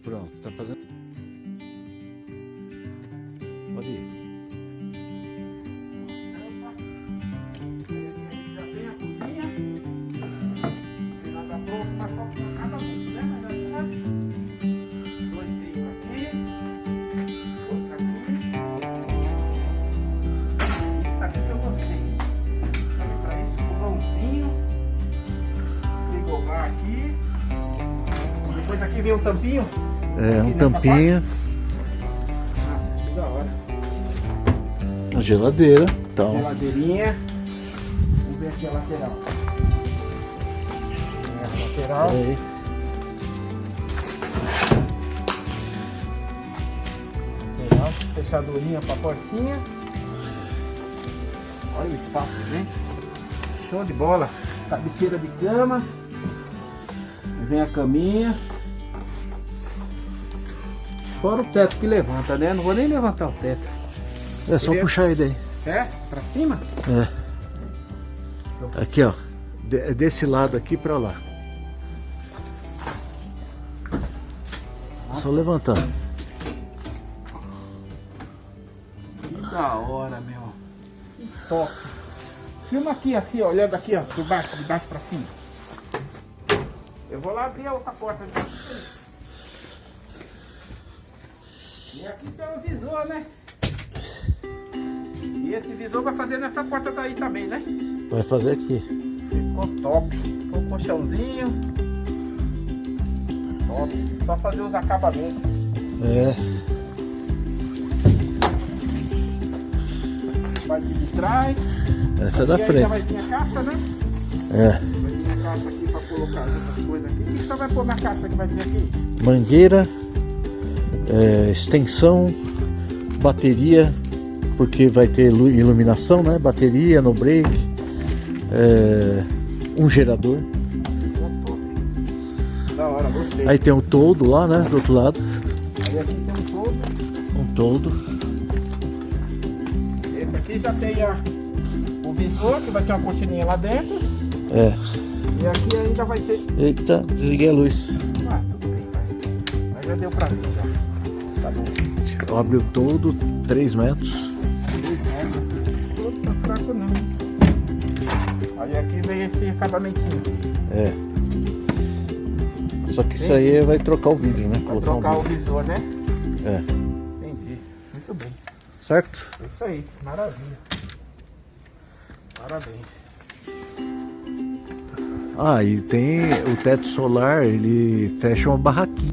Pronto, tá fazendo. Pode ir. Já tem a cozinha. Tem nada pronto, mas só pra cada um, né? Dois tricos aqui. Outro aqui. Isso aqui que eu gostei. Pra isso, fogãozinho. Frigobar aqui. Depois aqui vem um tampinho. É, um tampinho. Ah, que da hora. A geladeira. Então. Geladeirinha. Vamos ver aqui a lateral. É a lateral. Aí. Lateral. Fechadurinha pra portinha. Olha o espaço, gente. Show de bola. Cabeceira de cama. Vem a caminha. Fora o teto que levanta, né? Não vou nem levantar o teto. É só puxar ele aí. É? Pra cima? É. Aqui, ó. Desse lado aqui pra lá. Só levantar. Que da hora, meu. Que top. Filma aqui, assim, ó, olhando aqui, ó, de baixo pra cima. Eu vou lá abrir a outra porta. E aqui tem o visor, né? E esse visor vai fazer nessa porta daí também, né? Vai fazer aqui. Ficou top. Ficou um colchãozinho. Top. Só fazer os acabamentos. É. Vai vir de trás. Essa é da E aí frente. já vai vir a caixa, né? É. Vai vir a caixa aqui pra colocar as outras coisas aqui. O que você vai pôr na caixa que vai vir aqui? Mangueira. Extensão. Bateria. Porque vai ter iluminação, né? Bateria no break. Um gerador. Da hora, gostei. Aí tem um toldo lá, né? Do outro lado. Aí aqui tem um todo. Um toldo. Esse aqui já tem o visor, que vai ter uma cortininha lá dentro. É. E aqui ainda vai ter... Eita, desliguei a luz. Ah, tudo bem, pai. Mas já deu pra ver, já. Tá bom. Abre o toldo, 3 metros. Todo tá fraco não. Aí aqui vem esse acabamentinho. É. Só que isso aí vai trocar o vidro, né? Vai trocar o visor, né? É. Entendi. Muito bem. Certo? É isso aí. Maravilha. Parabéns. Ah, e tem o teto solar, ele fecha uma barraquinha.